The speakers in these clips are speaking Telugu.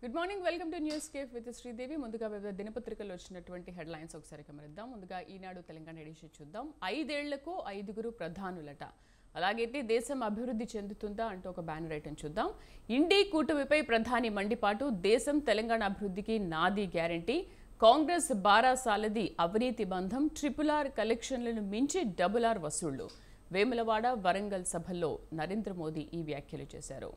Good morning, welcome to news cafe with Sridevi. ముందుగా వివిధ దినపత్రికల్లో వచ్చినటువంటి హెడ్లైన్స్ ఒకసారి గమనిద్దాం. ముందుగా ఈనాడు తెలంగాణ ఎడిషన్ చూద్దాం. 5 ఏళ్లకు 5 ప్రధానులట. అలాగైతే దేశం అభివృద్ధి చెందుతుందా అంటూ ఒక బ్యానర్ ఐటమ్ చూద్దాం. ఇండి కూటమిపై ప్రధాని మండిపాటు, దేశం తెలంగాణ అభివృద్ధికి నాది గ్యారంటీ, కాంగ్రెస్ బారాసాలది అవినీతి బంధం, RRR కలెక్షన్లను మించి RRR వసూళ్లు. వేములవాడ, వరంగల్ సభల్లో నరేంద్ర మోదీ ఈ వ్యాఖ్యలు చేశారు.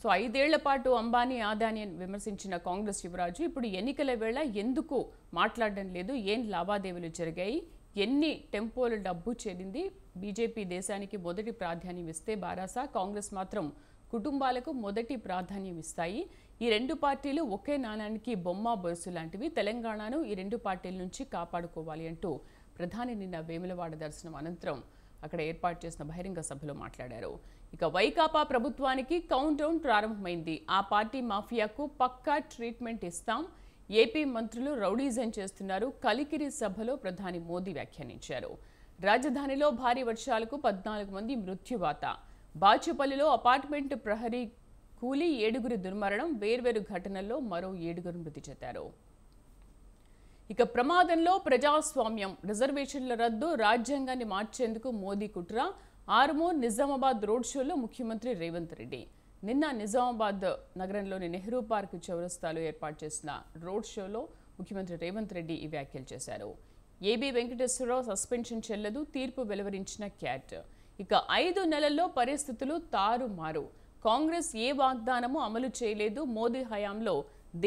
సో 5 ఏళ్ల పాటు అంబానీ ఆదాని విమర్శించిన కాంగ్రెస్ యువరాజు ఇప్పుడు ఎన్నికల వేళ ఎందుకు మాట్లాడడం లేదు, ఏం లావాదేవీలు జరిగాయి, ఎన్ని టెంపోలు డబ్బు చేరింది, బీజేపీ దేశానికి మొదటి ప్రాధాన్యం ఇస్తే బారాసా, కాంగ్రెస్ మాత్రం కుటుంబాలకు మొదటి ప్రాధాన్యం ఇస్తాయి. ఈ రెండు పార్టీలు ఒకే నాణానికి బొమ్మ బొరుసు లాంటివి. తెలంగాణను ఈ రెండు పార్టీల నుంచి కాపాడుకోవాలి అంటూ ప్రధాని నిన్న వేములవాడ దర్శనం అనంతరం అక్కడ ఏర్పాటు చేసిన బహిరంగ సభలో మాట్లాడారు. ఇక వైకాపా ప్రభుత్వానికి కౌంట్ డౌన్ ప్రారంభమైంది. ఆ పార్టీ మాఫియాకు పక్కా ట్రీట్మెంట్ ఇస్తాం. ఏపీ మంత్రులు రౌడీజం చేస్తున్నారు. కలికిరి సభలో ప్రధాని మోదీ వ్యాఖ్యానించారు. రాజధానిలో భారీ వర్షాలకు 14 మంది మృత్యువాత. బాచుపల్లిలో అపార్ట్మెంట్ ప్రహరీ కూలి 7 దుర్మరణం. వేర్వేరు ఘటనల్లో మరో 7 మృతి చెందారు. ఇక ప్రమాదంలో ప్రజాస్వామ్యం, రిజర్వేషన్ల రద్దు, రాజ్యాంగాన్ని మార్చేందుకు మోదీ కుట్ర. ఆర్మూర్, నిజామాబాద్ రోడ్ షోలో ముఖ్యమంత్రి రేవంత్ రెడ్డి. నిన్న నిజామాబాద్ నగరంలోని నెహ్రూ పార్క్ చౌరస్తాలో ఏర్పాటు చేసిన రోడ్ షోలో ముఖ్యమంత్రి రేవంత్ రెడ్డి ఈ వ్యాఖ్యలు చేశారు. ఏబీ వెంకటేశ్వరరావు సస్పెన్షన్ చెల్లదు, తీర్పు వెలువరించిన క్యాట్. ఇక 5 నెలల్లో పరిస్థితులు తారుమారు. కాంగ్రెస్ ఏ వాగ్దానము అమలు చేయలేదు. మోదీ హయాంలో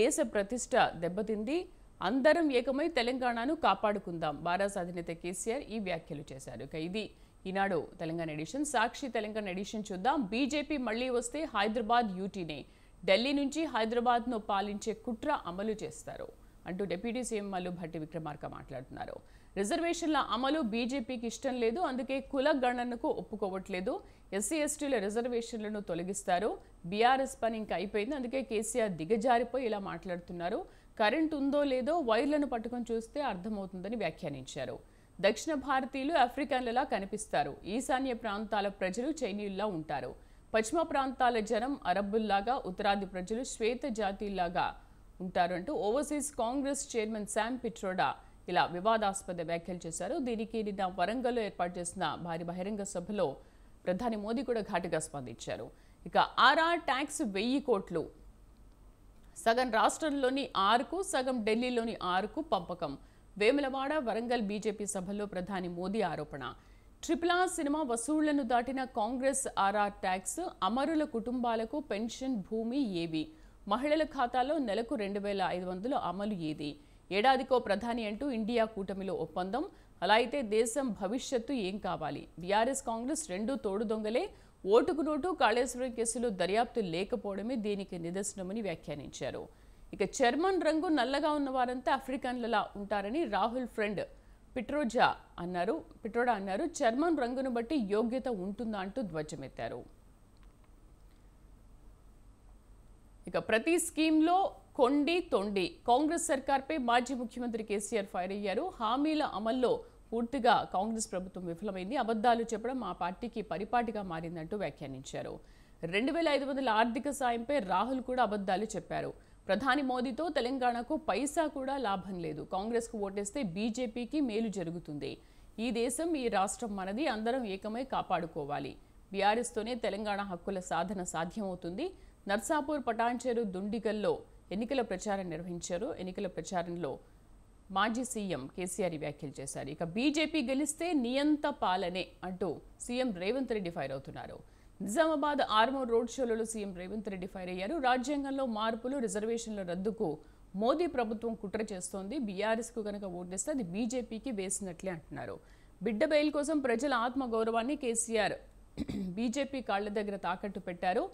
దేశ ప్రతిష్ట దెబ్బతింది. అందరం ఏకమై తెలంగాణను కాపాడుకుందాం. బారాస అధినేత కేసీఆర్ ఈ వ్యాఖ్యలు చేశారు. ఇక ఇది ఈనాడు తెలంగాణ ఎడిషన్. సాక్షి తెలంగాణ ఎడిషన్ చూద్దాం. బీజేపీ మళ్లీ వస్తే హైదరాబాద్ యూటీనే, ఢిల్లీ నుంచి హైదరాబాద్ను పాలించే కుట్ర అమలు చేస్తారు అంటూ డిప్యూటీ సీఎం మల్లు భట్టి విక్రమార్క మాట్లాడుతున్నారు. రిజర్వేషన్ల అమలు బీజేపీకి ఇష్టం లేదు, అందుకే కుల గణనకు ఒప్పుకోవట్లేదు. ఎస్సీ ఎస్టీల రిజర్వేషన్లను తొలగిస్తారు. బీఆర్ఎస్ పని ఇంకా అయిపోయింది, అందుకే కేసీఆర్ దిగజారిపోయి ఇలా మాట్లాడుతున్నారు. కరెంట్ ఉందో లేదో వైర్లను పట్టుకొని చూస్తే అర్థమవుతుందని వ్యాఖ్యానించారు. దక్షిణ భారతీయులు ఆఫ్రికన్లలా కనిపిస్తారు. ఈశాన్య ప్రాంతాల ప్రజలు చైనీయుల్లా ఉంటారు. పశ్చిమ ప్రాంతాల జనం అరబ్బుల్లాగా, ఉత్తరాది ప్రజలు శ్వేత జాతీయుల్లాగా ఉంటారు అంటూ overseas Congress chairman Sam Pitroda ఇలా వివాదాస్పద వ్యాఖ్యలు చేశారు. దీనికి నిన్న వరంగల్లో ఏర్పాటు చేసిన భారీ బహిరంగ సభలో ప్రధాని మోదీ కూడా ఘాటుగా స్పందించారు. ఇక RR ట్యాక్స్ 1000 కోట్లు, సగం రాష్ట్రంలోని 6కు, సగం ఢిల్లీలోని 6కు పంపకం. వేములవాడ, వరంగల్ బీజేపీ సభల్లో ప్రధాని మోదీ ఆరోపణ. RRR సినిమా వసూళ్లను దాటిన కాంగ్రెస్ RR ట్యాక్స్, అమరుల కుటుంబాలకు పెన్షన్, భూమి ఏవి, మహిళల ఖాతాలో నెలకు 2500 అమలు ఏది, ఏడాదికో ప్రధాని అంటూ ఇండియా కూటమిలో ఒప్పందం. అలా అయితే దేశం భవిష్యత్తు ఏం కావాలి? బీఆర్ఎస్ కాంగ్రెస్ రెండూ తోడు దొంగలే. ఓటుకు నోటు, కాళేశ్వరం కేసులో దర్యాప్తు లేకపోవడమే దీనికి నిదర్శనమని వ్యాఖ్యానించారు. ఇక చర్మన్ రంగు నల్లగా ఉన్న వారంతా ఆఫ్రికన్లలా ఉంటారని రాహుల్ ఫ్రెండ్ పిట్రోడా అన్నారు. చర్మన్ రంగును బట్టి యోగ్యత ఉంటుందా అంటూ ధ్వజమెత్తారు. ఇక ప్రతి స్కీమ్లో కొండి తొండి. కాంగ్రెస్ సర్కార్పై మాజీ ముఖ్యమంత్రి కేసీఆర్ ఫైర్ అయ్యారు. హామీల అమల్లో పూర్తిగా కాంగ్రెస్ ప్రభుత్వం విఫలమైంది. అబద్ధాలు చెప్పడం ఆ పార్టీకి పరిపాటిగా మారిందంటూ వ్యాఖ్యానించారు. 2500 ఆర్థిక సాయంపై రాహుల్ కూడా అబద్ధాలు చెప్పారు. ప్రధాని మోదీతో తెలంగాణకు పైసా కూడా లాభం లేదు. కాంగ్రెస్కు ఓటేస్తే బీజేపీకి మేలు జరుగుతుంది. ఈ దేశం, ఈ రాష్ట్రం మనది, అందరం ఏకమై కాపాడుకోవాలి. బీఆర్ఎస్తోనే తెలంగాణ హక్కుల సాధన సాధ్యమవుతుంది. నర్సాపూర్, పటాన్చెరు, దుండిగల్లో ఎన్నికల ప్రచారం నిర్వహించారు. ఎన్నికల ప్రచారంలో మాజీ సీఎం కేసీఆర్ వ్యాఖ్యలు చేశారు. ఇక బీజేపీ గెలిస్తే నియంత పాలనే అంటూ సీఎం రేవంత్ రెడ్డి ఫైర్ అవుతున్నారు. నిజామాబాద్ ఆర్మూర్ రోడ్ షోలలో సీఎం రేవంత్ రెడ్డి ఫైర్ అయ్యారు. రాజ్యాంగంలో మార్పులు, రిజర్వేషన్ల రద్దుకు మోదీ ప్రభుత్వం కుట్ర చేస్తోంది. బీఆర్ఎస్కు కనుక ఓటేస్తే అది బీజేపీకి వేసినట్లే అంటున్నారు. బిడ్డ బెయిల్ కోసం ప్రజల ఆత్మగౌరవాన్ని కేసీఆర్ బీజేపీ కాళ్ల దగ్గర తాకట్టు పెట్టారు.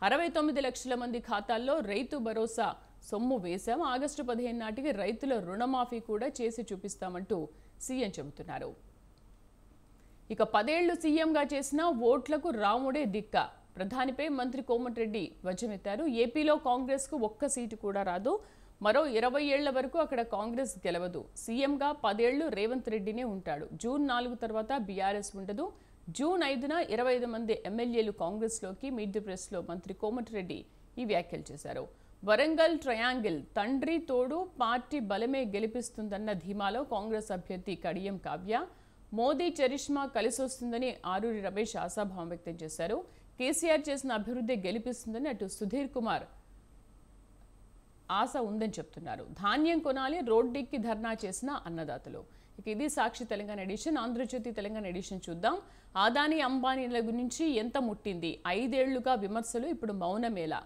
69 లక్షల మంది ఖాతాల్లో రైతు భరోసా సొమ్ము వేశాం. ఆగస్టు 15 నాటికి రైతుల రుణమాఫీ కూడా చేసి చూపిస్తామంటూ సీఎం చెబుతున్నారు. ఇక 10 ఏళ్లు సీఎంగా చేసిన ఓట్లకు రాముడే దిక్క. ప్రధానిపై మంత్రి కోమటిరెడ్డి ధ్వజమెత్తారు. ఏపీలో కాంగ్రెస్కు ఒక్క సీటు కూడా రాదు. మరో 20 ఏళ్ల వరకు అక్కడ కాంగ్రెస్ గెలవదు. సీఎంగా 10 ఏళ్లు రేవంత్ రెడ్డినే ఉంటాడు. జూన్ 4 తర్వాత బీఆర్ఎస్ ఉండదు. జూన్ 5న 25 మంది ఎమ్మెల్యేలు కాంగ్రెస్లోకి. మీట్ ది ప్రెస్లో మంత్రి కోమటిరెడ్డి ఈ వ్యాఖ్యలు చేశారు. వరంగల్ ట్రయాంగిల్ తండ్రి తోడు పార్టీ బలమే గెలిపిస్తుందన్న ధీమాలో కాంగ్రెస్ అభ్యర్థి కడియం కావ్య. మోదీ చరిష్మా కలిసొస్తుందని ఆరూరి రమేష్ ఆశాభావం వ్యక్తం చేశారు. కేసీఆర్ చేసిన అభివృద్ధి గెలిపిస్తుందని అటు సుధీర్ కుమార్ ఆశ ఉందని చెప్తున్నారు. ధాన్యం కొనాలి రోడ్డెక్కి ధర్నా చేసిన అన్నదాతలు. ఇక ఇది సాక్షి తెలంగాణ ఎడిషన్. ఆంధ్రజ్యోతి తెలంగాణ ఎడిషన్ చూద్దాం. అదానీ అంబానీల గురించి ఎంత ముట్టింది, 5 ఏళ్లుగా విమర్శలు, ఇప్పుడు మౌనమేలా,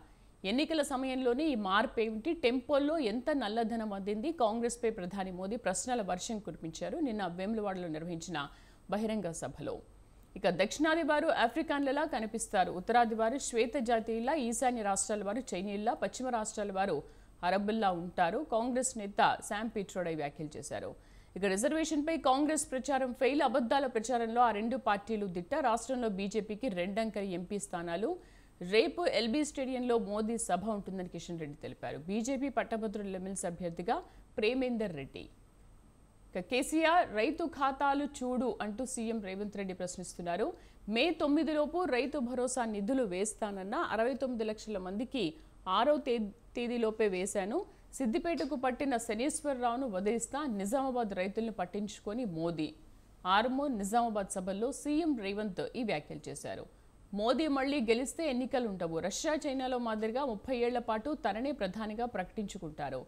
ఎన్నికల సమయంలోనే ఈ మార్పు ఏమిటి, టెంపోల్లో ఎంత నల్లధనం అందింది, కాంగ్రెస్పై ప్రధాని మోదీ ప్రశ్నల వర్షం కురిపించారు నిన్న వేములవాడలో నిర్వహించిన బహిరంగ సభలో. ఇక దక్షిణాది వారు ఆఫ్రికన్లలా కనిపిస్తారు, ఉత్తరాది వారు శ్వేత జాతీయుల్లా, ఈశాన్య రాష్ట్రాల వారు చైనీయుల్లా, పశ్చిమ రాష్ట్రాల వారు అరబ్బుల్లా ఉంటారు, కాంగ్రెస్ నేత శామ్ పీట్రోడై వ్యాఖ్యలు చేశారు. ఇక రిజర్వేషన్పై కాంగ్రెస్ ప్రచారం ఫెయిల్, అబద్దాల ప్రచారంలో ఆ రెండు పార్టీలు దిట్ట, రాష్ట్రంలో బీజేపీకి 2 అంకెల ఎంపీ స్థానాలు, రేపు ఎల్బీ స్టేడియంలో మోదీ సభ ఉంటుందని కిషన్ రెడ్డి తెలిపారు. బీజేపీ పట్టభద్రుల ఎమ్మెల్సీ అభ్యర్థిగా ప్రేమేందర్ రెడ్డి. ఇక కేసీఆర్ రైతు ఖాతాలు చూడు అంటూ సీఎం రేవంత్ రెడ్డి ప్రశ్నిస్తున్నారు. మే 9 లోపు రైతు భరోసా నిధులు వేస్తానన్న 69 లక్షల మందికి 6వ తేదీలోపే వేశాను, సిద్దిపేటకు పట్టిన శనీశ్వరరావును వదిలిస్తా, నిజామాబాద్ రైతులను పట్టించుకొని మోదీ. ఆర్మూర్ నిజామాబాద్ సభల్లో సీఎం రేవంత్ ఈ వ్యాఖ్యలు చేశారు. మోదీ మళ్లీ గెలిస్తే ఎన్నికలుండవు, రష్యా చైనాలో మాదిరిగా 30 ఏళ్ల పాటు తననే ప్రధానిగా ప్రకటించుకుంటారు,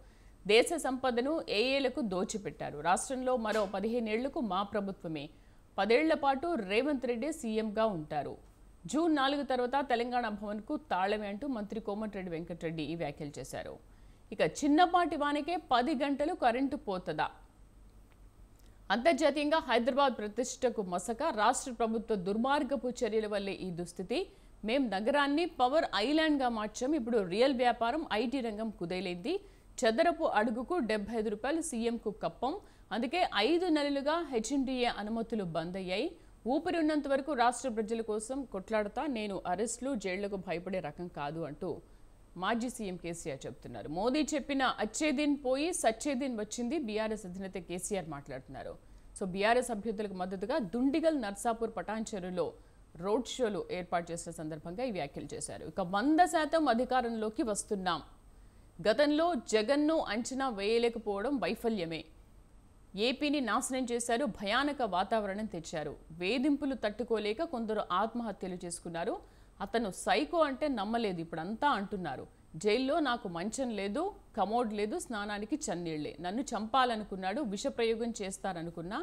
దేశ సంపదను ఏఏలకు దోచిపెట్టారు, రాష్ట్రంలో మరో 15 ఏళ్లకు మా ప్రభుత్వమే, 10 ఏళ్ల పాటు రేవంత్ రెడ్డి సీఎంగా ఉంటారు, జూన్ 4 తర్వాత తెలంగాణ భవన్కు తాళమే అంటూ మంత్రి కోమటిరెడ్డి వెంకటరెడ్డి ఈ వ్యాఖ్యలు చేశారు. ఇక చిన్నపాటి వానికే 10 గంటలు కరెంటు పోతదా, అంతర్జాతీయంగా హైదరాబాద్ ప్రతిష్టకు మసక, రాష్ట్ర ప్రభుత్వ దుర్మార్గపు చర్యల వల్లే ఈ దుస్థితి, మేం నగరాన్ని పవర్ ఐలాండ్గా మార్చాం, ఇప్పుడు రియల్ వ్యాపారం ఐటీ రంగం కుదేలైంది, చదరపు అడుగుకు 75 రూపాయలు సీఎంకు కప్పం, అందుకే 5 నెలలుగా హెచ్ఎండిఏ అనుమతులు బంద్ అయ్యాయి, ఊపిరి ఉన్నంత వరకు రాష్ట్ర ప్రజల కోసం కొట్లాడతా, నేను అరెస్టులు జైళ్లకు భయపడే రకం కాదు అంటూ మాజీ సీఎం కేసీఆర్ చెబుతున్నారు. మోదీ చెప్పిన అచ్చేదిన్ పోయి సచ్చేదిన్ వచ్చింది, బీఆర్ఎస్ అధినేత కేసీఆర్ మాట్లాడుతున్నారు. సో బీఆర్ఎస్ అభ్యర్థులకు మద్దతుగా దుండిగల్, నర్సాపూర్, పటాన్చెరులో రోడ్ షోలు ఏర్పాటు చేసిన సందర్భంగా ఈ వ్యాఖ్యలు చేశారు. ఇక 100% అధికారంలోకి వస్తున్నాం, గతంలో జగన్ను అంచనా వేయలేకపోవడం వైఫల్యమే, ఏపీని నాశనం చేశారు, భయానక వాతావరణం తెచ్చారు, వేధింపులు తట్టుకోలేక కొందరు ఆత్మహత్యలు చేసుకున్నారు, అతను సైకో అంటే నమ్మలేదు, ఇప్పుడంతా అంటున్నారు, జైల్లో నాకు మంచం లేదు, కమోడ్ లేదు, స్నానానికి చన్నీళ్లే, నన్ను చంపాలనుకున్నాడు, విషప్రయోగం చేస్తారనుకున్నా,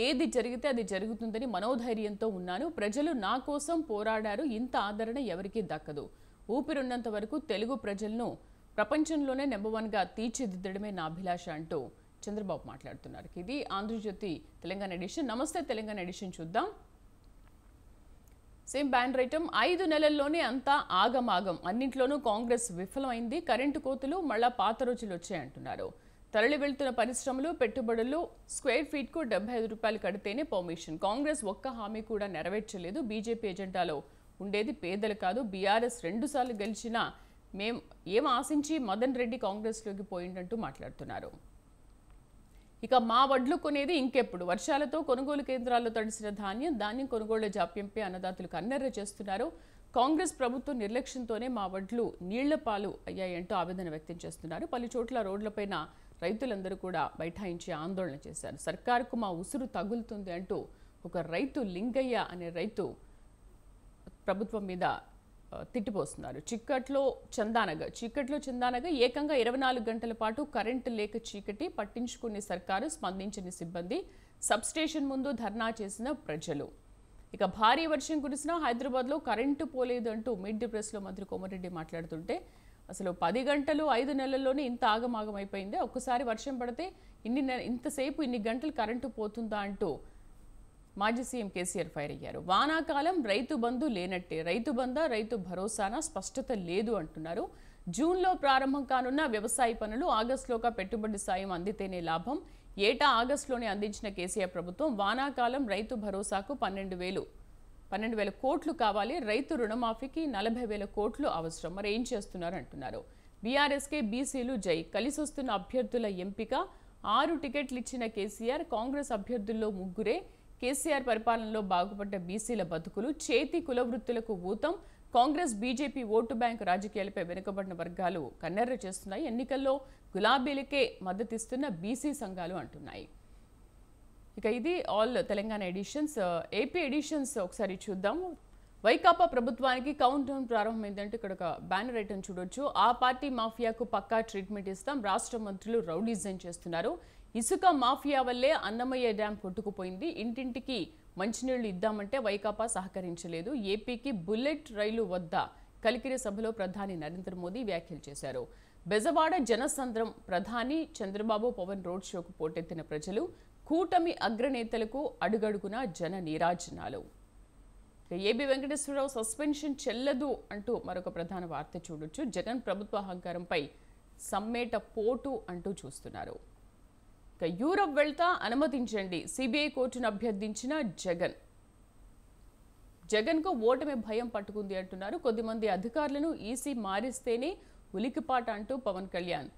ఏది జరిగితే అది జరుగుతుందని మనోధైర్యంతో ఉన్నాను, ప్రజలు నా కోసం పోరాడారు, ఇంత ఆదరణ ఎవరికీ దక్కదు, ఊపిరున్నంత వరకు తెలుగు ప్రజలను ప్రపంచంలోనే నెంబర్ 1గా తీర్చిదిద్దడమే నా అభిలాష అంటూ చంద్రబాబు మాట్లాడుతున్నారు. ఇది ఆంధ్రజ్యోతి తెలంగాణ ఎడిషన్. నమస్తే తెలంగాణ ఎడిషన్ చూద్దాం. సేమ్ బ్యాన్ రైటమ్, 5 నెలల్లోనే అంతా ఆగమాగం, అన్నింట్లోనూ కాంగ్రెస్ విఫలమైంది, కరెంటు కోతులు మళ్ళా పాత రోజులు వచ్చాయంటున్నారు, తరలి వెళ్తున్న పరిశ్రమలు, పెట్టుబడులు, స్క్వేర్ ఫీట్కు 75 రూపాయలు కడితేనే పర్మిషన్, కాంగ్రెస్ ఒక్క హామీ కూడా నెరవేర్చలేదు, బీజేపీ ఎజెండాలో ఉండేది పేదలు కాదు, బీఆర్ఎస్ 2 సార్లు గెలిచినా మేం ఏం ఆశించి మదన్ రెడ్డి కాంగ్రెస్లోకి పోయిందంటూ మాట్లాడుతున్నారు. ఇక మా వడ్లు కొనేది ఇంకెప్పుడు, వర్షాలతో కొనుగోలు కేంద్రాల్లో తడిసిన ధాన్యం కొనుగోళ్ల జాప్యంపై అన్నదాతలు కన్నెర్ర చేస్తున్నారు, కాంగ్రెస్ ప్రభుత్వం నిర్లక్ష్యంతోనే మా వడ్లు నీళ్ల పాలు అయ్యాయంటూ ఆవేదన వ్యక్తం చేస్తున్నారు. పలు చోట్ల రోడ్లపైన రైతులందరూ కూడా బైఠాయించి ఆందోళన చేశారు. సర్కారుకు మా ఉసురు తగులుతుంది అంటూ ఒక రైతు లింగయ్య అనే రైతు ప్రభుత్వం మీద తిట్టిపోస్తున్నారు. చీకట్లో చందానగర్ ఏకంగా 24 గంటల పాటు కరెంటు లేక చీకటి, పట్టించుకునే సర్కారు, స్పందించని సిబ్బంది, సబ్స్టేషన్ ముందు ధర్నా చేసిన ప్రజలు. ఇక భారీ వర్షం కురిసినా హైదరాబాద్లో కరెంటు పోలేదు అంటూ మిడ్ ది ప్రెస్లో మంత్రి కోమటిరెడ్డి మాట్లాడుతుంటే, అసలు 10 గంటలు 5 నెలల్లోనే ఇంత ఆగమాగం అయిపోయిందే, ఒక్కసారి వర్షం పడితే ఇంతసేపు ఇన్ని గంటలు కరెంటు పోతుందా అంటూ మాజీ సీఎం కేసీఆర్ ఫైర్ అయ్యారు. వానాకాలం రైతు బంధు లేనట్టే, రైతు బంధ, రైతు భరోసాన స్పష్టత లేదు అంటున్నారు. జూన్లో ప్రారంభం కానున్న వ్యవసాయ పనులు, ఆగస్టులోగా పెట్టుబడి సాయం అందితేనే లాభం, ఏటా ఆగస్టులోనే అందించిన కేసీఆర్ ప్రభుత్వం వానాకాలం రైతు భరోసాకు 12,000 కోట్లు కావాలి, రైతు రుణమాఫీకి 40,000 కోట్లు అవసరం, మరి ఏం చేస్తున్నారు అంటున్నారు. బీఆర్ఎస్కే బీసీలు జై, కలిసొస్తున్న అభ్యర్థుల ఎంపిక, 6 టికెట్లు ఇచ్చిన కేసీఆర్, కాంగ్రెస్ అభ్యర్థుల్లో 3 కేసీఆర్ పరిపాలనలో బాగుపడ్డ బీసీల బతుకులు, చేతి కులవృత్తులకు ఊతం, కాంగ్రెస్ బీజేపీ ఓటు బ్యాంకు రాజకీయాలపై వెనుకబడిన వర్గాలు కన్నెర్ర చేస్తున్నాయి. ఎన్నికల్లో గులాబీలకే మద్దతిస్తున్న బీసీ సంఘాలు అంటున్నాయి. ఇక ఇది all Telangana editions. AP editions ఒకసారి చూద్దాం. వైకాపా ప్రభుత్వానికి కౌంట్ డౌన్ ప్రారంభమైందంటే ఇక్కడ ఒక బ్యానర్ ఐటమ్ చూడొచ్చు. ఆ పార్టీ మాఫియాకు పక్కా ట్రీట్మెంట్ ఇస్తాం, రాష్ట్ర మంత్రులు రౌడీజం చేస్తున్నారు, ఇసుక మాఫియా వల్లే అన్నమయ్య డ్యాం కొట్టుకుపోయింది, ఇంటింటికి మంచినీళ్లు ఇద్దామంటే వైకాపా సహకరించలేదు, ఏపీకి బుల్లెట్ రైలు వద్ద కలికిరి సభలో ప్రధాని నరేంద్ర మోదీ వ్యాఖ్యలు చేశారు. బెజవాడ జనసంద్రం, ప్రధాని చంద్రబాబు పవన్ రోడ్ షోకు పోటెత్తిన ప్రజలు, కూటమి అగ్రనేతలకు అడుగడుగున జన నీరాజనాలు. ఏబి వెంకటేశ్వరరావు సస్పెన్షన్ చెల్లదు అంటూ మరొక ప్రధాన వార్త చూడొచ్చు. జగన్ ప్రభుత్వ అహంకారంపై సమ్మేట పోటు అంటూ చూస్తున్నారు. ఇక యూరప్ వెళ్తా అనుమతించండి, సిబిఐ కోర్టును అభ్యర్థించిన జగన్కు ఓటమి భయం పట్టుకుంది అంటున్నారు. కొద్దిమంది అధికారులను ఈసీ మారిస్తేనే ఉలికిపాట అంటూ పవన్ కళ్యాణ్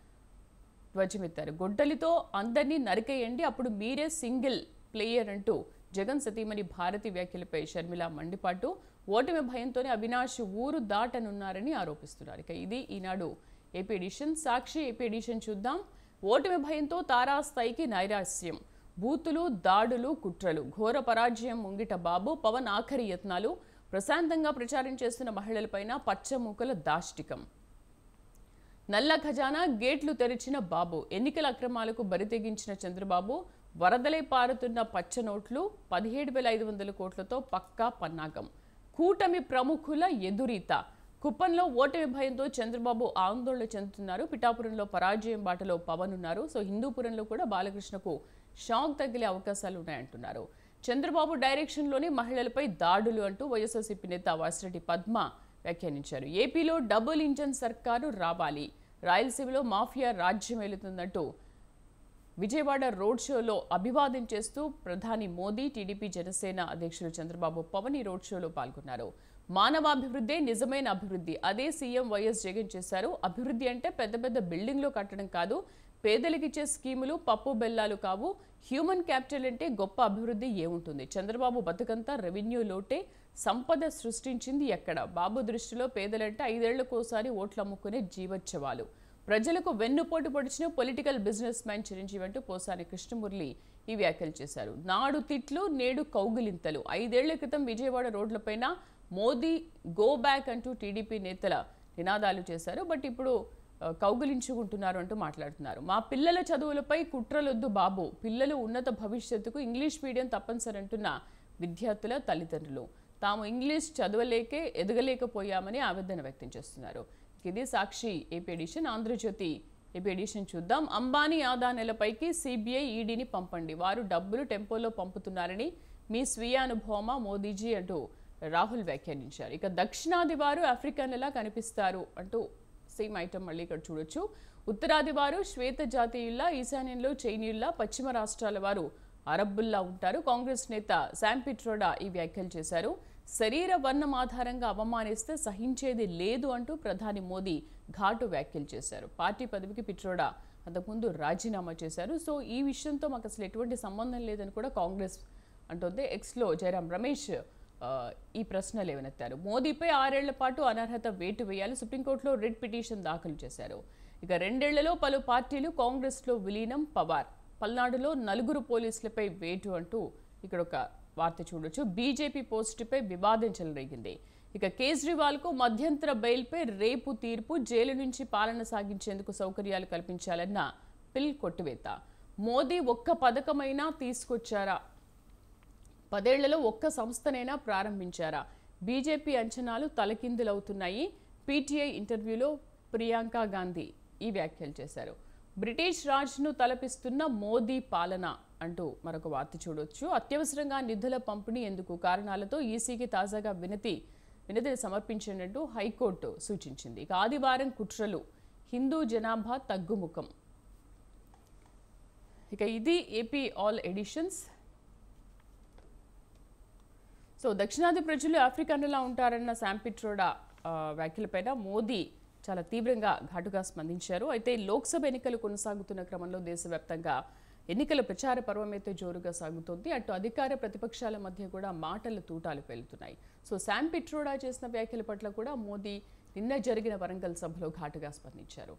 ధ్వజమెత్తారు. గొడ్డలితో అందరినీ నరికేయండి, అప్పుడు మీరే సింగిల్ ప్లేయర్ అంటూ జగన్ సతీమణి భారతి వ్యాఖ్యలపై షర్మిల మండిపాటు. ఓటమి భయంతోనే అవినాష్ ఊరు దాటనున్నారని ఆరోపిస్తున్నారు. ఇక ఇది ఈనాడు ఏపీ ఎడిషన్. సాక్షి ఏపీ ఎడిషన్ చూద్దాం. ఓటమి భయంతో తారాస్థాయికి నైరాస్యం, బూతులు, దాడులు, కుట్రలు, ఘోర పరాజయం ముంగిట బాబు, పవన్ ఆఖరి యత్నాలు, ప్రశాంతంగా ప్రచారం చేస్తున్న మహిళలపైన పచ్చమూకల దాష్టికం, నల్ల ఖజానా గేట్లు తెరిచిన బాబు, ఎన్నికల అక్రమాలకు బరితెగించిన చంద్రబాబు, వరదలై పారుతున్న పచ్చ నోట్లు, 17,500 కోట్లతో పక్కా పన్నాగం, కూటమి ప్రముఖుల ఎదురీత, కుప్పంలో ఓటమి భయంతో చంద్రబాబు ఆందోళన చెందుతున్నారు, పిఠాపురంలో పరాజయం బాటలో పవన్ ఉన్నారు. సో హిందూపురంలో కూడా బాలకృష్ణకు షాక్ తగిలే అవకాశాలు ఉన్నాయంటున్నారు. చంద్రబాబు డైరెక్షన్లోని మహిళలపై దాడులు అంటూ వైఎస్ఆర్సీపీ నేత వాసిరెడ్డి పద్మ వ్యాఖ్యానించారు. ఏపీలో డబుల్ ఇంజన్ సర్కారు రావాలి, రాయలసీమలో మాఫియా రాజ్యం వెళుతుందంటూ విజయవాడ రోడ్ షోలో అభివాదం చేస్తూ ప్రధాని మోదీ, టీడీపీ జనసేన అధ్యక్షులు చంద్రబాబు పవన్ ఈ రోడ్ షోలో పాల్గొన్నారు. మానవాభివృద్ధే నిజమైన అభివృద్ధి, అదే సీఎం వైఎస్ జగన్ చేశారు. అభివృద్ధి అంటే పెద్ద పెద్ద బిల్డింగ్లు కట్టడం కాదు, పేదలకిచ్చే స్కీములు పప్పు బెల్లాలు కావు, హ్యూమన్ క్యాపిటల్ అంటే గొప్ప అభివృద్ధి ఏముంటుంది. చంద్రబాబు బతుకంతా రెవెన్యూ లోటే, సంపద సృష్టించింది ఎక్కడ? బాబు దృష్టిలో పేదలంటే 5 ఏళ్లకోసారి ఓట్లు అమ్ముకునే జీవోత్సవాలు, ప్రజలకు వెన్నుపోటు పొడిచిన పొలిటికల్ బిజినెస్ మ్యాన్ చిరంజీవి అంటూ పోసాని కృష్ణమురళి ఈ వ్యాఖ్యలు చేశారు. నాడు తిట్లు, నేడు కౌగిలింతలు. 5 ఏళ్ల క్రితం విజయవాడ రోడ్లపైన మోదీ గో బ్యాక్ అంటూ టీడీపీ నేతల నినాదాలు చేశారు. బట్ ఇప్పుడు కౌగిలించుకుంటున్నారు అంటూ మాట్లాడుతున్నారు. మా పిల్లల చదువులపై కుట్రలొద్దు బాబు, పిల్లలు ఉన్నత భవిష్యత్తుకు ఇంగ్లీష్ మీడియం తప్పనిసరి అంటున్న విద్యార్థుల తల్లిదండ్రులు, తాము ఇంగ్లీష్ చదవలేకే ఎదగలేకపోయామని ఆవేదన వ్యక్తం చేస్తున్నారు. ఇది Sakshi AP edition. Andhra Jyothi AP edition చూద్దాం. అంబానీ ఆదాయాలపైకి సిబిఐ ఈడీని పంపండి, వారు డబ్బులు టెంపోలో పంపుతున్నారని మీ స్వీయ అనుభవమా మోదీజీ అంటూ రాహుల్ వ్యాఖ్యానించారు. ఇక దక్షిణాది వారు ఆఫ్రికన్లా కనిపిస్తారు అంటూ సేమ్ ఐటమ్ మళ్ళీ ఇక్కడ చూడొచ్చు. ఉత్తరాది వారు శ్వేత జాతీయుల్లా, ఈశాన్యంలో చైనీయుల్లా, పశ్చిమ రాష్ట్రాల వారు అరబ్బుల్లా ఉంటారు. కాంగ్రెస్ నేత శామ్ పిట్రోడా ఈ వ్యాఖ్యలు చేశారు. శరీర వర్ణం ఆధారంగా అవమానిస్తే సహించేది లేదు అంటూ ప్రధాని మోదీ ఘాటు వ్యాఖ్యలు చేశారు. పార్టీ పదవికి పిట్రోడా అంతకుముందు రాజీనామా చేశారు. సో ఈ విషయంతో మాకు అసలు ఎటువంటి సంబంధం లేదని కూడా కాంగ్రెస్ అంటుంది. ఎక్స్లో జయరాం రమేష్ ఈ ప్రశ్న లేవనెత్తారు. మోదీపై 6 ఏళ్ల పాటు అనర్హత వేటు వేయాలి, సుప్రీంకోర్టులో రిట్ పిటిషన్ దాఖలు చేశారు. ఇక 2 ఏళ్లలో పలు పార్టీలు కాంగ్రెస్లో విలీనం, పవార్, పల్నాడులో 4 పోలీసులపై వేటు అంటూ ఇక్కడ ఒక వార్త చూడొచ్చు. బీజేపీ పోస్టుపై వివాదం చెలరేగింది. ఇక కేజ్రీవాల్కు మధ్యంతర బెయిల్పై రేపు తీర్పు, జైలు నుంచి పాలన సాగించేందుకు సౌకర్యాలు కల్పించాలన్న పిల్ కొట్టివేత. మోదీ ఒక్క పథకమైనా తీసుకొచ్చారా, 10 ఏళ్లలో ఒక్క సంస్థనైనా ప్రారంభించారా? బీజేపీ అంచనాలు తలకిందులవుతున్నాయి. పీటీఐ ఇంటర్వ్యూలో ప్రియాంక గాంధీ ఈ వ్యాఖ్యలు చేశారు. బ్రిటిష్ రాజ్ను తలపిస్తున్న మోదీ పాలన అంటూ మరొక వార్త చూడొచ్చు. అత్యవసరంగా నిధుల పంపిణీ ఎందుకు కారణాలతో ఈసీకి తాజాగా వినతిని సమర్పించినట్టు హైకోర్టు సూచించింది. ఇక ఆదివారం కుట్రలు, హిందూ జనాభా తగ్గుముఖం. ఇక ఇది ఏపీ ఆల్ ఎడిషన్స్. సో దక్షిణాది ప్రజలు ఆఫ్రికన్లా ఉంటారన్న శామ్ పిట్రోడా వ్యాఖ్యలపైన మోదీ చాలా తీవ్రంగా ఘాటుగా స్పందించారు. అయితే లోక్సభ ఎన్నికలు కొనసాగుతున్న క్రమంలో దేశవ్యాప్తంగా ఎన్నికల ప్రచార పర్వం అయితే జోరుగా సాగుతోంది. అటు అధికార ప్రతిపక్షాల మధ్య కూడా మాటల తూటాలు పేలుతున్నాయి. సో శామ్ పిట్రోడా చేసిన వ్యాఖ్యల పట్ల కూడా మోదీ నిన్న జరిగిన వరంగల్ సభలో ఘాటుగా స్పందించారు.